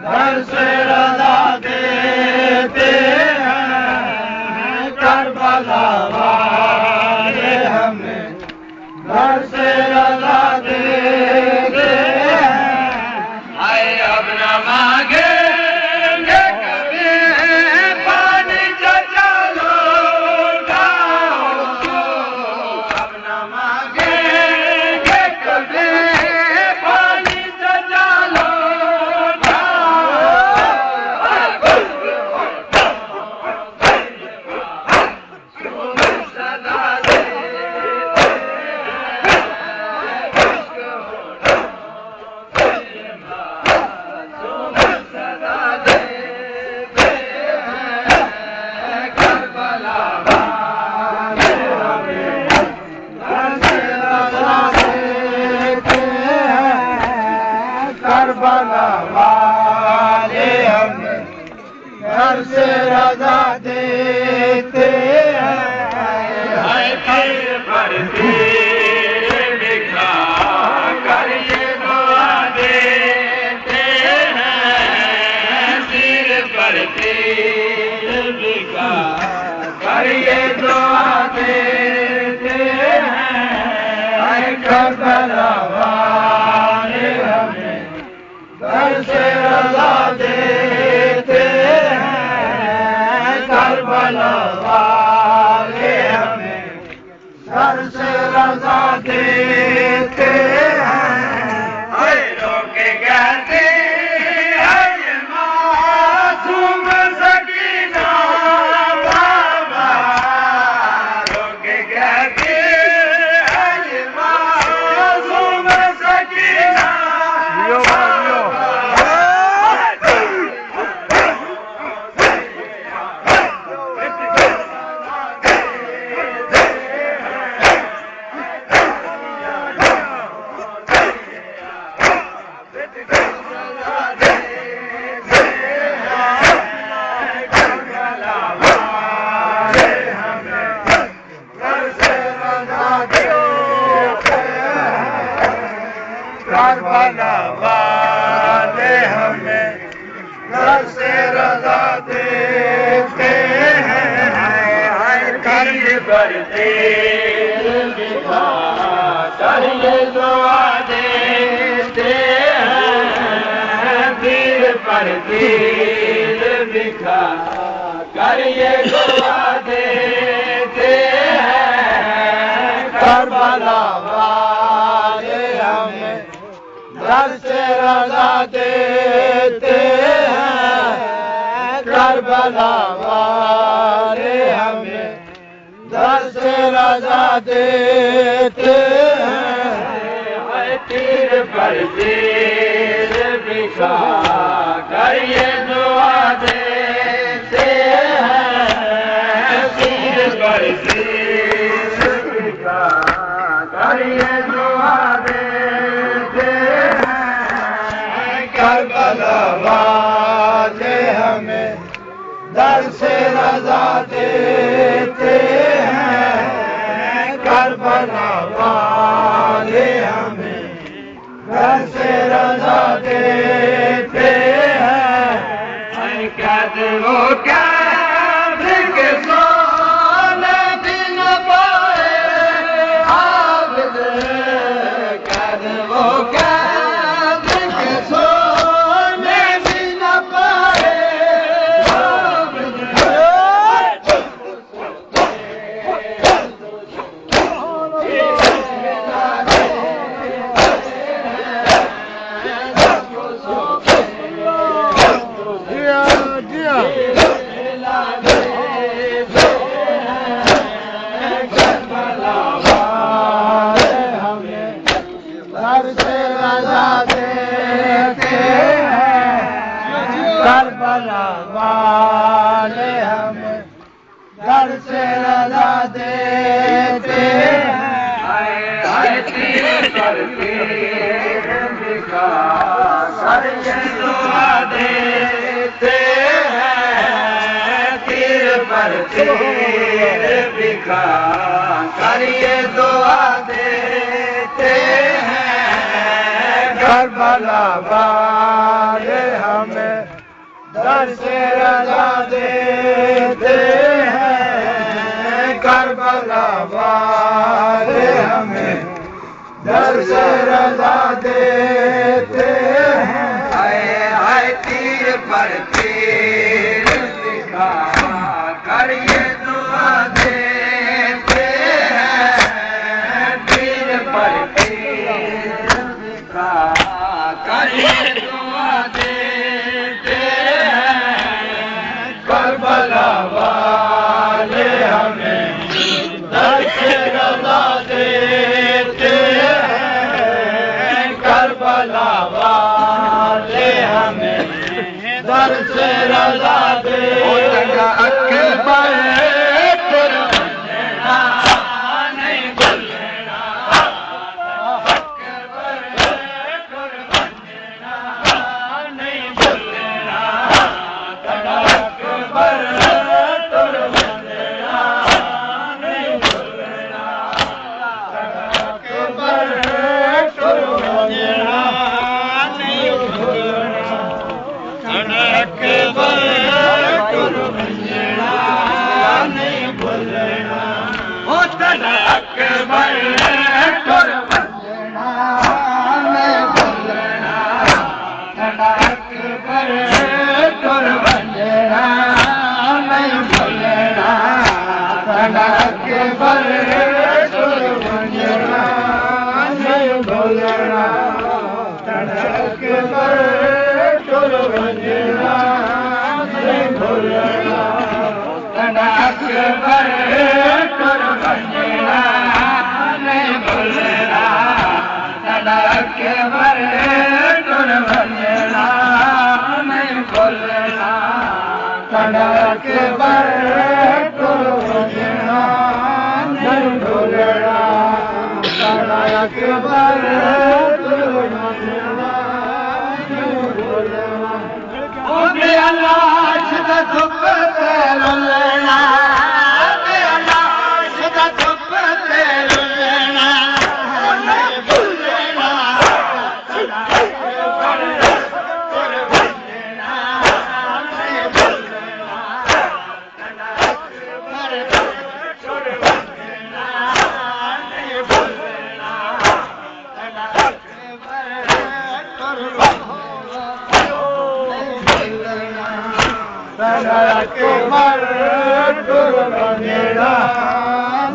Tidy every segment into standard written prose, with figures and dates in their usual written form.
घर से रजा देते हैं करबला वाले हमें घर से रजा देते हैं। आए अब न मांगेंगे कभी पानी चलो अब न मांगेंगे कभी पानी चलो करबला वाले हमें घर से रजा देते हैं। तीर पर तीर दिखा कर ये दुआ देते हैं। तीर पर तीर दिखा कर ये दुआ देते हैं। करबला वाले हमें घर से रजा देते हैं। करबला वाले हमें घर से रजा देते हैं। रोके कहते हैं ये मासूम सकीना बाबा रोके कहते हैं ये मासूम सकीना करबला वाले हमें घर से रजा देते हैं। कर पर तीर दिखा कर ये दुआ देते हैं। तीर पर तीर दिखा कर ये दुआ देते हैं। करबला वाले हमें घर से रजा देते हैं। करबला वाले हमें घर से रजा देते हैं। तीर पर तीर दिखा कर ये दुआ देते हैं। तीर पर तीर दिखा कर ये दुआ देते हैं। करबला वाले हमें घर से रजा देते हैं। करबला वाले हमें घर से रजा देते हैं। कैद वो कैद के सोने दिन पाए आबिद कैद वो कैद के सोने दिन पाए आबिद करबला वाले हमें घर से रजा देते हैं। करबला वाले हमें घर से रजा देते हैं। तीर पर तीर दिखा कर ये दुआ देते हैं। तीर पर तीर दिखा कर ये दुआ देते हैं। करबला वाले हमें दर से रजा देते हैं करबला वाले हमें दर से रजा देते हैं आए आए तीर पर तीर दिखा कर ये दुआ देते हैं तीर पर तीर दिखा कर ये दुआ देते करबला वाले हमें दर से रजा देते हैं करबला वाले हमें दर से रजा देते अकबर नहीं भूलना अकबर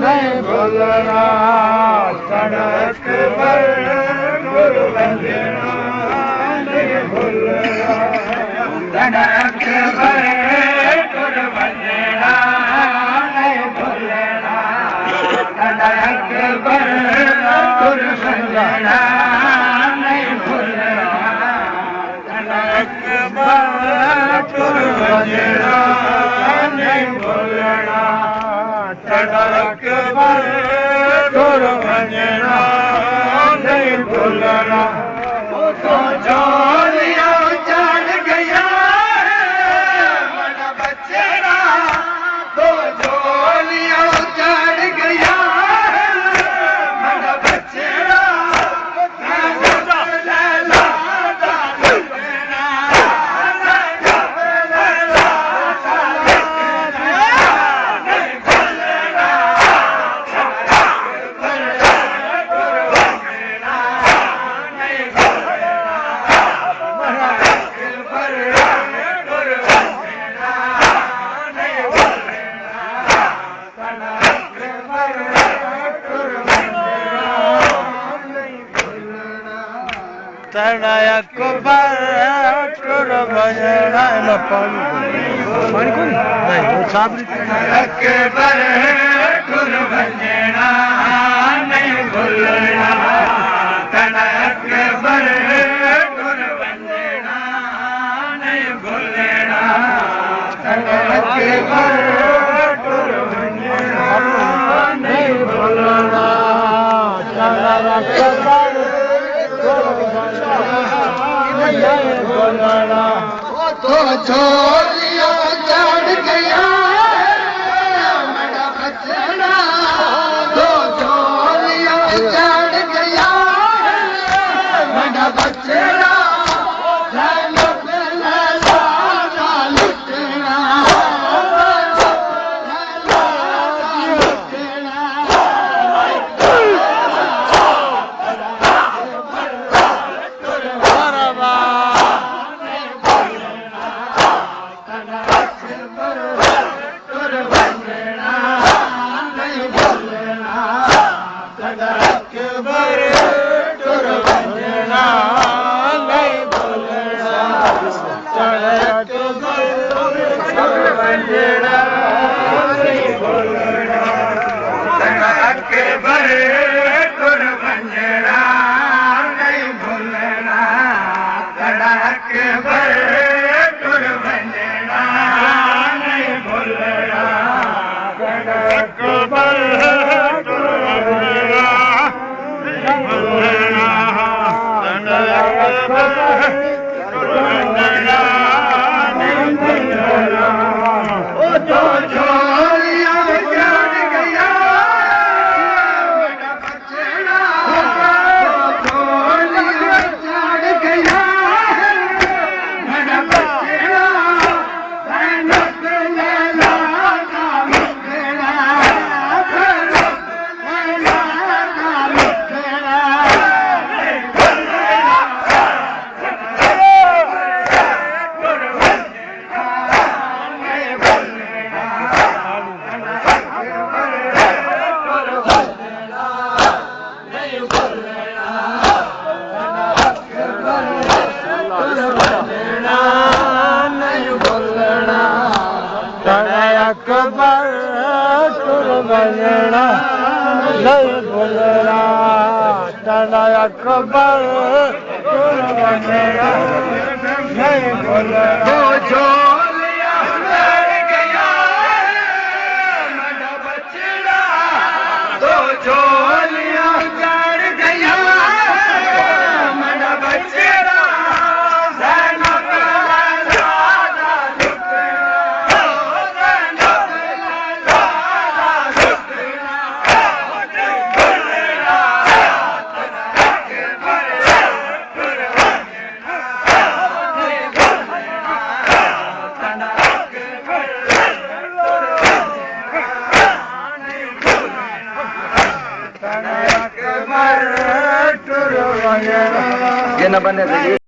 नहीं भूलना अकबर तो छोलिया चढ़ गया मेरा बचड़ा, तो छोलिया चढ़ गया मेरा बचड़ा। अकबर तुर वञणा नहीं भुलणा तन अकबर तुर वञणा नहीं भुलणा झोलिया चढ़ गया मेरा बछड़ा दो झोलिया चढ़ गया मेरा बछड़ा ये न बने